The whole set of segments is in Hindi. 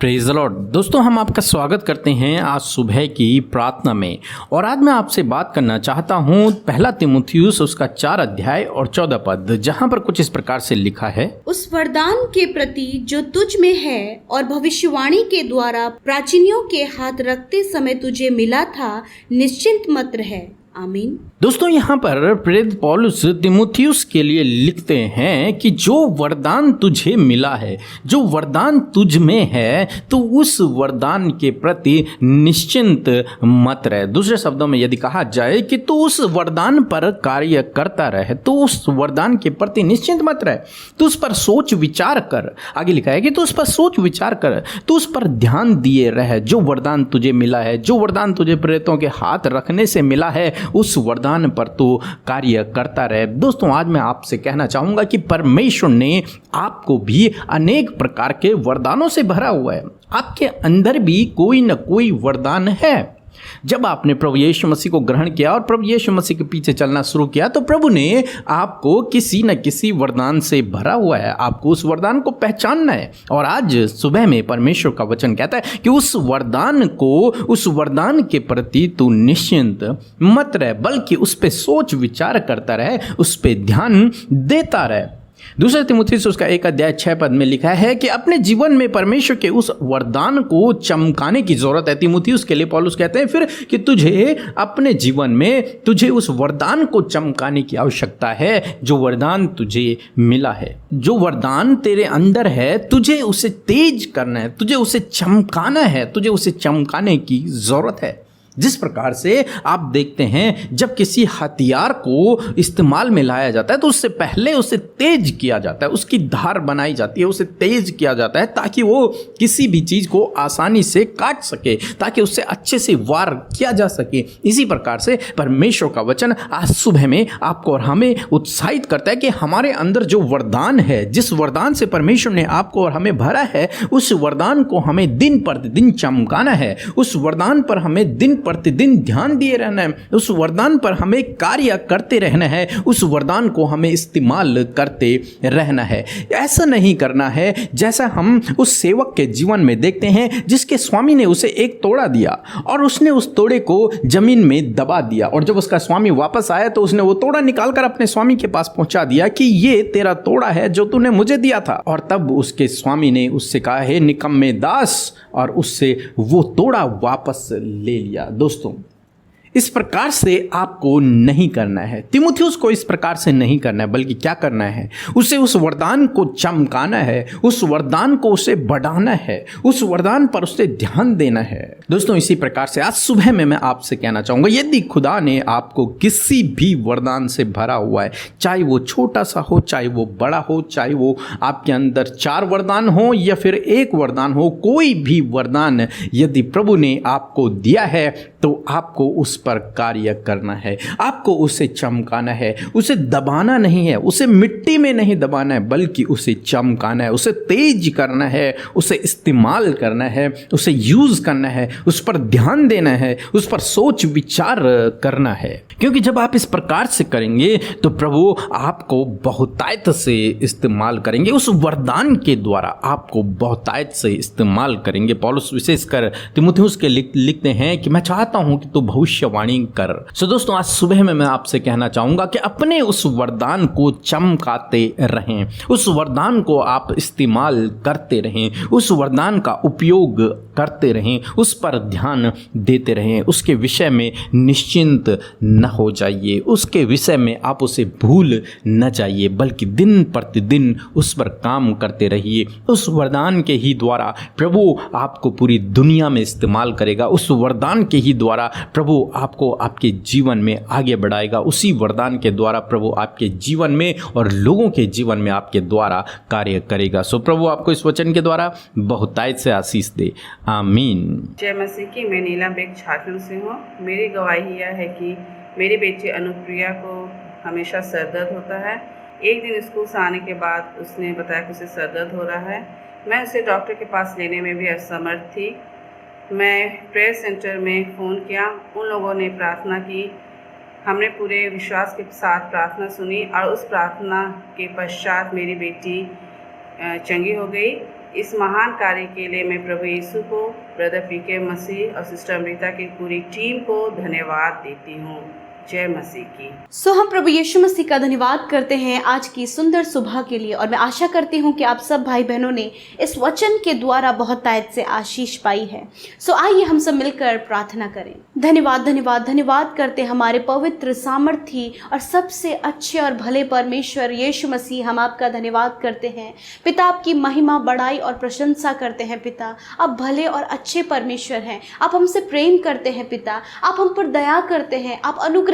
Praise the Lord. दोस्तों, हम आपका स्वागत करते हैं आज सुबह की प्रार्थना में। और आज मैं आपसे बात करना चाहता हूँ पहला तीमुथियुस उसका 4 अध्याय और 14 पद, जहाँ पर कुछ इस प्रकार से लिखा है, उस वरदान के प्रति जो तुझ में है और भविष्यवाणी के द्वारा प्राचीनों के हाथ रखते समय तुझे मिला था, निश्चिंत मत रह। आमीन। दोस्तों, यहाँ पर प्रेरित पौलुस तीमुथियुस के लिए लिखते हैं कि जो वरदान तुझे मिला है, जो वरदान तुझ में है, तो उस वरदान के प्रति निश्चिंत मत रहे। दूसरे शब्दों में यदि कहा जाए कि तू उस वरदान पर कार्य करता रहे, तो उस वरदान के प्रति निश्चिंत मत रहे, तू उस पर सोच विचार कर। आगे लिखा है कि तू उस पर सोच विचार कर, तू उस पर ध्यान दिए रहे। जो वरदान तुझे मिला है, जो वरदान तुझे प्रेरितों के हाथ रखने से मिला है, उस वरदान पर तो कार्य करता रहे। दोस्तों, आज मैं आपसे कहना चाहूंगा कि परमेश्वर ने आपको भी अनेक प्रकार के वरदानों से भरा हुआ है। आपके अंदर भी कोई न कोई वरदान है। जब आपने प्रभु यीशु मसीह को ग्रहण किया और प्रभु यीशु मसीह के पीछे चलना शुरू किया, तो प्रभु ने आपको किसी न किसी वरदान से भरा हुआ है। आपको उस वरदान को पहचानना है। और आज सुबह में परमेश्वर का वचन कहता है कि उस वरदान के प्रति तू निश्चिंत मत रह, बल्कि उस पर सोच विचार करता रहे, उस पर ध्यान देता रहे। दूसरे तीमुथियुस उसका 1 अध्याय 6 पद में लिखा है कि अपने जीवन में परमेश्वर के उस वरदान को चमकाने की जरूरत है। तीमुथियुस के लिए पौलुस कहते हैं फिर कि तुझे अपने जीवन में तुझे उस वरदान को चमकाने की आवश्यकता है, जो वरदान तुझे मिला है। जो वरदान तेरे अंदर है, तुझे उसे तेज करना है, तुझे उसे चमकाना है, तुझे उसे चमकाने की जरूरत है। जिस प्रकार से आप देखते हैं, जब किसी हथियार को इस्तेमाल में लाया जाता है, तो उससे पहले उसे तेज किया जाता है, उसकी धार बनाई जाती है, उसे तेज किया जाता है ताकि वो किसी भी चीज़ को आसानी से काट सके, ताकि उससे अच्छे से वार किया जा सके। इसी प्रकार से परमेश्वर का वचन आज सुबह में आपको और हमें उत्साहित करता है कि हमारे अंदर जो वरदान है, जिस वरदान से परमेश्वर ने आपको और हमें भरा है, उस वरदान को हमें दिन प्रतिदिन चमकाना है। उस वरदान पर हमें दिन प्रतिदिन ध्यान दिए रहना है। उस वरदान पर हमें कार्य करते रहना है। उस वरदान को हमें इस्तेमाल करते रहना है। ऐसा नहीं करना है जैसा हम उस सेवक के जीवन में देखते हैं, जिसके स्वामी ने उसे एक तोड़ा दिया और उसने उस तोड़े को जमीन में दबा दिया, और जब उसका स्वामी वापस आया तो उसने वो तोड़ा निकालकर अपने स्वामी के पास पहुंचा दिया कि ये तेरा तोड़ा है जो तूने मुझे दिया था। और तब उसके स्वामी ने उससे कहा, हे निकम्मे दास, और उससे वो तोड़ा वापस ले लिया। दोस्तों, इस प्रकार से आपको नहीं करना है। तीमुथियुस को इस प्रकार से नहीं करना है, बल्कि क्या करना है, उसे उस वरदान को चमकाना है, उस वरदान को उसे बढ़ाना है, उस वरदान पर उसे ध्यान देना है। दोस्तों, इसी प्रकार से आज सुबह में मैं आपसे कहना चाहूँगा, यदि खुदा ने आपको किसी भी वरदान से भरा हुआ है, चाहे वो छोटा सा हो, चाहे वो बड़ा हो, चाहे वो आपके अंदर 4 वरदान हो या फिर 1 वरदान हो, कोई भी वरदान यदि प्रभु ने आपको दिया है, तो आपको उस पर कार्य करना है, आपको उसे चमकाना है, उसे दबाना नहीं है, उसे मिट्टी में नहीं दबाना है, बल्कि उसे चमकाना है, उसे तेज करना है, उसे इस्तेमाल करना है, उसे यूज करना है, उस पर ध्यान देना है, उस पर सोच विचार करना है। क्योंकि जब आप इस प्रकार से करेंगे तो प्रभु आपको बहुतायत से इस्तेमाल करेंगे, उस वरदान के द्वारा आपको बहुतायत से इस्तेमाल करेंगे। पौलुस विशेषकर तीमुथियुस के लिखते हैं कि मैं चाहता हूं कि तू भविष्यवाणी कर। सो दोस्तों, आज सुबह में मैं आपसे कहना चाहूंगा कि अपने उस वरदान को चमकाते रहें, उस वरदान को आप इस्तेमाल करते रहें, उस वरदान का उपयोग करते रहें, उस पर ध्यान देते रहें, उसके विषय में निश्चिंत न हो जाइए, उसके विषय में आप उसे भूल न जाइए, बल्कि दिन प्रतिदिन उस पर काम करते रहिए। उस वरदान के ही द्वारा प्रभु आपको पूरी दुनिया में इस्तेमाल करेगा। उस वरदान के ही द्वारा प्रभु आपको आपके जीवन में आगे बढ़ाएगा। उसी वरदान के द्वारा प्रभु आपके जीवन में और लोगों के जीवन में आपके द्वारा कार्य करेगा। सो प्रभु आपको इस वचन के द्वारा बहुतायत से आशीष दे। आमीन। जय मसीह की। मैं नीलम बेग झारखंड से हूँ। मेरी गवाही यह है कि मेरी बेटी अनुप्रिया को हमेशा सर दर्द होता है। एक दिन स्कूल से आने के बाद उसने बताया कि उसे सर दर्द हो रहा है। मैं उसे डॉक्टर के पास लेने में भी असमर्थ थी। मैं प्रेयर सेंटर में फ़ोन किया, उन लोगों ने प्रार्थना की। हमने पूरे विश्वास के साथ प्रार्थना सुनी और उस प्रार्थना के पश्चात मेरी बेटी चंगी हो गई। इस महान कार्य के लिए मैं प्रभु यीशु को, ब्रदर पीके मसीह और सिस्टर अमृता की पूरी टीम को धन्यवाद देती हूँ। जय मसीह की। सो हम प्रभु यीशु मसीह का धन्यवाद करते हैं आज की सुंदर सुबह के लिए, और मैं आशा करती हूँ कि आप सब भाई बहनों ने इस वचन के द्वारा बहुत तायत से आशीष पाई है। सो आइए हम सब मिलकर प्रार्थना करें। धन्यवाद धन्यवाद धन्यवाद करते हमारे पवित्र, सामर्थी और सबसे अच्छे और भले परमेश्वर यीशु मसीह, हम आपका धन्यवाद करते हैं पिता। आपकी महिमा, बड़ाई और प्रशंसा करते हैं पिता। आप भले और अच्छे परमेश्वर हैं, आप हमसे प्रेम करते हैं पिता, आप हम पर दया करते हैं, आप अनुग्रहकारी,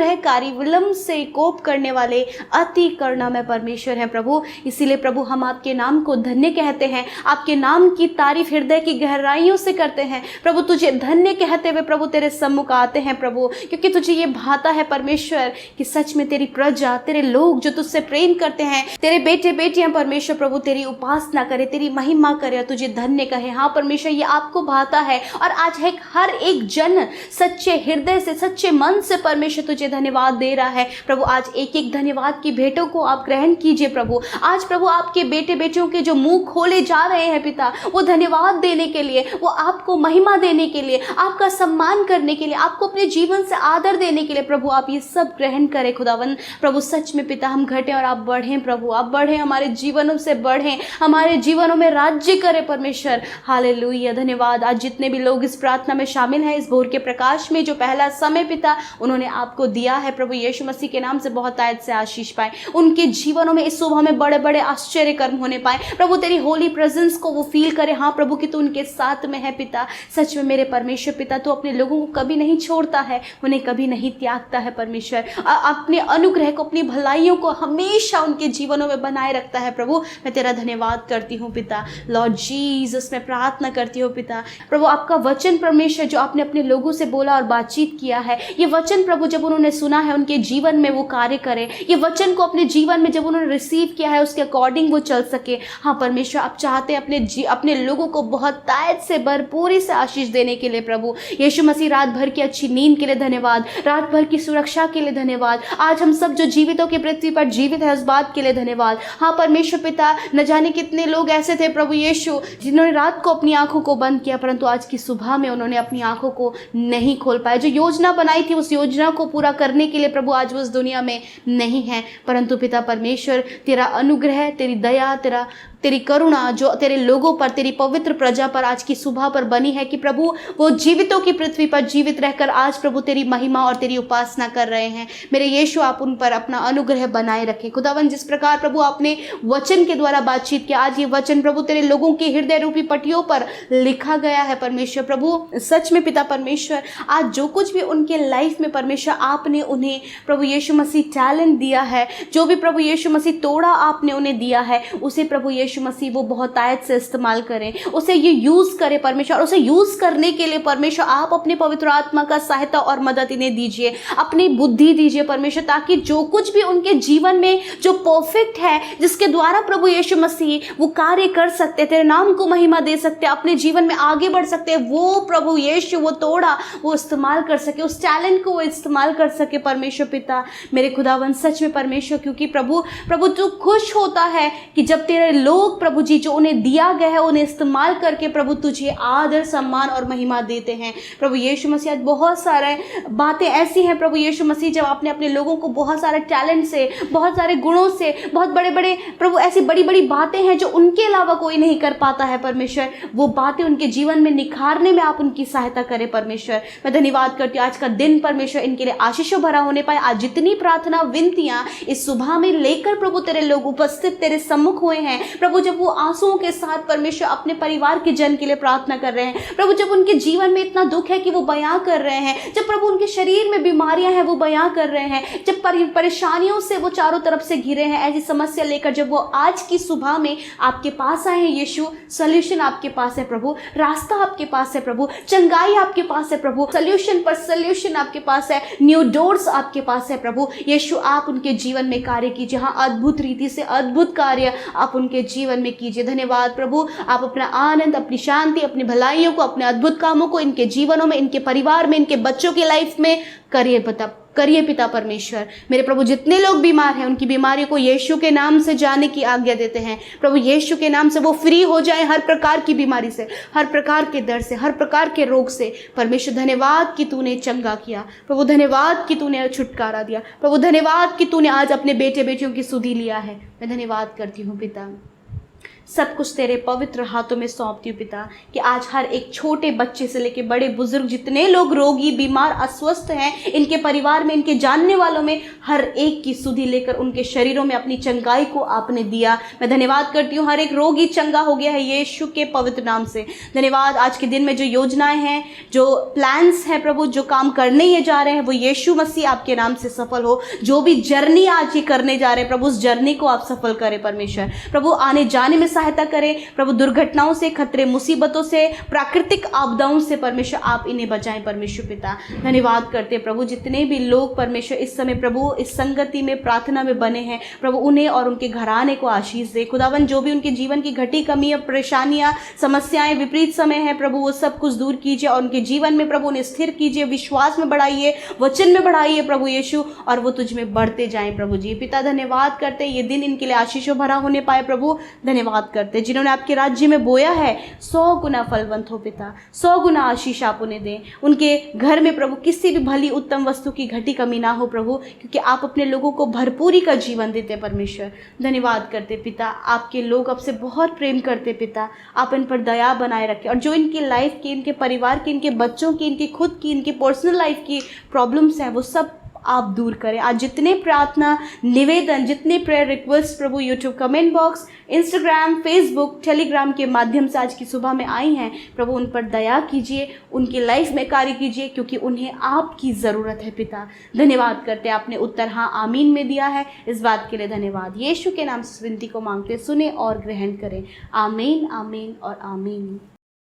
विलंब से कोप करने वाले अति करुणामय परमेश्वर हैं प्रभु। इसीलिए प्रभु हम आपके नाम को धन्य कहते हैं, आपके नाम की तारीफ हृदय की गहराइयों से करते हैं प्रभु। तुझे धन्य कहते हुए प्रभु तेरे सम्मुख आते हैं प्रभु, क्योंकि तुझे ये भाता है परमेश्वर कि सच में तेरी प्रजा, तेरे लोग जो तुझसे प्रेम करते हैं, तेरे बेटे बेटियां परमेश्वर प्रभु तेरी उपासना करे, तेरी महिमा करे और तुझे धन्य कहे। हाँ परमेश्वर, ये आपको भाता है और आज है हर एक जन सच्चे हृदय से, सच्चे मन से परमेश्वर तुझे धन्यवाद दे रहा है प्रभु। आज एक एक धन्यवाद की भेंटों को आप ग्रहण कीजिए प्रभु। आज प्रभु आपके बेटे बेटियों के जो मुंह खोले जा रहे हैं पिता, वो धन्यवाद देने के लिए, वो आपको महिमा देने के लिए, आपका सम्मान करने के लिए, आपको अपने जीवन से आदर देने के लिए प्रभु आप ये सब ग्रहण करें खुदावन प्रभु। सच में पिता हम घटें और आप बढ़ें प्रभु, आप बढ़ें, हमारे जीवनों से बढ़ें, हमारे जीवनों में राज्य करें परमेश्वर। हालेलुया, धन्यवाद। आज जितने भी लोग इस प्रार्थना में शामिल हैं, इस भोर के प्रकाश में जो पहला समय पिता उन्होंने आपको दिया है प्रभु यीशु मसीह के नाम से बहुत आयत से आशीष पाए। उनके जीवनों में इस सुबह में बड़े बड़े आश्चर्य कर्म होने पाए प्रभु। तेरी होली प्रेजेंस को वो फील करे, हाँ प्रभु कि तू उनके साथ में है पिता। सच में मेरे परमेश्वर पिता, तू अपने लोगों को कभी नहीं छोड़ता है, उन्हें कभी नहीं त्यागता है परमेश्वर। अपने अनुग्रह को, अपनी भलाइयों को हमेशा उनके जीवनों में बनाए रखता है प्रभु। मैं तेरा धन्यवाद करती हूँ पिता। लॉर्ड जीसस, मैं प्रार्थना करती हूँ पिता प्रभु, आपका वचन परमेश्वर जो आपने अपने लोगों से बोला और बातचीत किया है, ये वचन प्रभु जब उन्होंने सुना है उनके जीवन में वो कार्य करे। ये वचन को अपने जीवन में जब उन्होंने रिसीव किया है उसके अकॉर्डिंग वो चल सके। हाँ परमेश्वर, आप चाहते हैं अपने लोगों को बहुत तायत से, भरपूरी से आशीष देने के लिए प्रभु। यीशु मसीह, रात भर की अच्छी नींद के लिए धन्यवाद, रात भर की सुरक्षा के लिए धन्यवाद। आज हम सब जो जीवितों की पृथ्वी पर जीवित है उस बात के लिए धन्यवाद। हाँ परमेश्वर पिता, न जाने कितने लोग ऐसे थे प्रभु यीशु जिन्होंने रात को अपनी आंखों को बंद किया, परंतु आज की सुबह में उन्होंने अपनी आंखों को नहीं खोल पाए। जो योजना बनाई थी उस योजना को पूरा करने के लिए प्रभु आज वो इस दुनिया में नहीं है, परंतु पिता परमेश्वर तेरा अनुग्रह, तेरी दया, तेरी करुणा जो तेरे लोगों पर, तेरी पवित्र प्रजा पर आज की सुबह पर बनी है कि प्रभु वो जीवितों की पृथ्वी पर जीवित रहकर आज प्रभु तेरी महिमा और तेरी उपासना कर रहे हैं। मेरे यीशु, आप उन पर अपना अनुग्रह बनाए रखें खुदावन। जिस प्रकार प्रभु आपने वचन के द्वारा बातचीत किया, आज ये वचन प्रभु तेरे लोगों के हृदय रूपी पटियों पर लिखा गया है परमेश्वर प्रभु। सच में पिता परमेश्वर, आज जो कुछ भी उनके लाइफ में परमेश्वर आपने उन्हें प्रभु यीशु मसीह टैलेंट दिया है, जो भी प्रभु यीशु मसीह तोड़ा आपने उन्हें दिया है, उसे प्रभु यीशु मसीह वो बहुत आयत से इस्तेमाल करें, उसे ये यूज करें परमेश्वर। और उसे यूज करने के लिए परमेश्वर आप अपने पवित्र आत्मा का सहायता और मदद इन्हें दीजिए, अपनी बुद्धि दीजिए परमेश्वर, ताकि जो कुछ भी उनके जीवन में जो परफेक्ट है, जिसके द्वारा प्रभु यीशु मसीह वो कार्य कर सकते, तेरे नाम को महिमा दे सकते, अपने जीवन में आगे बढ़ सकते, वो प्रभु यीशु वो तोड़ा वो इस्तेमाल कर सके, उस टैलेंट को वो इस्तेमाल कर सके परमेश्वर पिता मेरे खुदावन। सच में परमेश्वर, क्योंकि प्रभु तू खुश होता है कि जब तेरे लोग प्रभु जी जो उन्हें दिया गया है उन्हें इस्तेमाल करके प्रभु तुझे आदर, सम्मान और महिमा देते हैं प्रभु यीशु मसीह। आज बहुत सारे बातें ऐसी हैं प्रभु यीशु मसीह, जब आपने अपने लोगों को बहुत सारे टैलेंट से, बहुत सारे गुणों से, बहुत बड़े बड़े प्रभु ऐसी बड़ी बड़ी बातें हैं जो उनके अलावा कोई नहीं कर पाता है परमेश्वर, वो बातें उनके जीवन में निखारने में आप उनकी सहायता करें परमेश्वर। मैं धन्यवाद करती हूँ आज का दिन परमेश्वर इनके लिए आशीषों भरा होने पाए। आज जितनी प्रार्थना विनतियां इस सुबह में लेकर प्रभु तेरे लोग उपस्थित तेरे सम्मुख हुए हैं प्रभु, जब वो आंसुओं के साथ परमेश्वर अपने परिवार के जन के लिए प्रार्थना कर रहे हैं प्रभु, जब उनके जीवन में इतना दुख है कि वो बयां कर रहे हैं, जब प्रभु उनके शरीर में बीमारियां हैं वो बयां कर रहे हैं, जब परेशानियों से वो चारों तरफ से घिरे हैं, ऐसी समस्या लेकर जब वो आज की सुबह में आपके पास आए हैं यीशु, सॉल्यूशन आपके पास है प्रभु, रास्ता आपके पास है प्रभु, चंगाई आपके पास है प्रभु, सॉल्यूशन पर सॉल्यूशन आपके पास है, न्यू डोर्स आपके पास है प्रभु यीशु। आप उनके जीवन में कार्य कीजिए, हाँ अद्भुत रीति से अद्भुत कार्य आप उनके जीवन में कीजिए। धन्यवाद प्रभु, आप अपना आनंद, अपनी शांति, अपनी भलाइयों को, अपने अद्भुत कामों को इनके जीवनों में, इनके परिवार में, इनके बच्चों की लाइफ में करिए करिए पिता परमेश्वर। मेरे प्रभु जितने लोग बीमार हैं उनकी बीमारी को यीशु के नाम से जाने की आज्ञा देते हैं। प्रभु यीशु के नाम से वो फ्री हो जाए हर प्रकार की बीमारी से, हर प्रकार के दर्द से, हर प्रकार के रोग से। परमेश्वर धन्यवाद कि तूने चंगा किया। प्रभु धन्यवाद कि तूने छुटकारा दिया। प्रभु धन्यवाद कि तूने आज अपने बेटे बेटियों की सुधि लिया है। मैं धन्यवाद करती हूँ पिता, सब कुछ तेरे पवित्र हाथों में सौंपती हूँ पिता, कि आज हर एक छोटे बच्चे से लेकर बड़े बुजुर्ग जितने लोग रोगी बीमार अस्वस्थ हैं, इनके परिवार में, इनके जानने वालों में, हर एक की सुधि लेकर उनके शरीरों में अपनी चंगाई को आपने दिया। मैं धन्यवाद करती हूँ, हर एक रोगी चंगा हो गया है यीशु के पवित्र नाम से। धन्यवाद आज के दिन में जो योजनाएं हैं, जो प्लान्स हैं प्रभु, जो काम करने ये जा रहे हैं, वो यीशु मसीह आपके नाम से सफल हो। जो भी जर्नी आज ये करने जा रहे हैं प्रभु, उस जर्नी को आप सफल करें परमेश्वर। प्रभु आने जाने में सहायता करें प्रभु, दुर्घटनाओं से, खतरे, मुसीबतों से, प्राकृतिक आपदाओं से परमेश्वर आप इन्हें बचाएं परमेश्वर पिता। धन्यवाद करते हैं प्रभु, जितने भी लोग परमेश्वर इस समय प्रभु इस संगति में प्रार्थना में बने हैं प्रभु, उन्हें और उनके घराने को आशीष दे खुदावन। जो भी उनके जीवन की घटी कमियां, परेशानियां, समस्याएं, विपरीत समय है प्रभु, वो सब कुछ दूर कीजिए और उनके जीवन में प्रभु उन्हें स्थिर कीजिए, विश्वास में बढ़ाइए, वचन में बढ़ाइए प्रभु यीशु, और वो तुझ में बढ़ते जाएं प्रभु जी। पिता धन्यवाद करते हैं, ये दिन इनके लिए आशीषों भरा होने पाए प्रभु। धन्यवाद करते हैं, जिन्होंने आपके राज्य में बोया है 100 गुना फलवंत हो पिता, 100 गुना आशीष आप उन्हें दें। उनके घर में प्रभु किसी भी भली उत्तम वस्तु की घटी कमी ना हो प्रभु, क्योंकि आप अपने लोगों को भरपूरी का जीवन देते परमेश्वर। धन्यवाद करते पिता, आपके लोग आपसे बहुत प्रेम करते पिता, आप इन पर दया बनाए रखें, और जो इनकी लाइफ की, इनके परिवार की, इनके बच्चों की, इनकी खुद की, इनकी पर्सनल लाइफ की प्रॉब्लम्स हैं, वो सब आप दूर करें। आज जितने प्रार्थना निवेदन, जितने प्रेयर रिक्वेस्ट प्रभु YouTube comment box, Instagram, Facebook, Telegram के माध्यम से आज की सुबह में आई हैं प्रभु, उन पर दया कीजिए, उनकी लाइफ में कार्य कीजिए, क्योंकि उन्हें आपकी ज़रूरत है पिता। धन्यवाद करते हैं, आपने उत्तर हाँ आमीन में दिया है, इस बात के लिए धन्यवाद। यीशु के नाम से विनती को मांगते, सुने और ग्रहण करें। आमीन, आमीन और आमीन।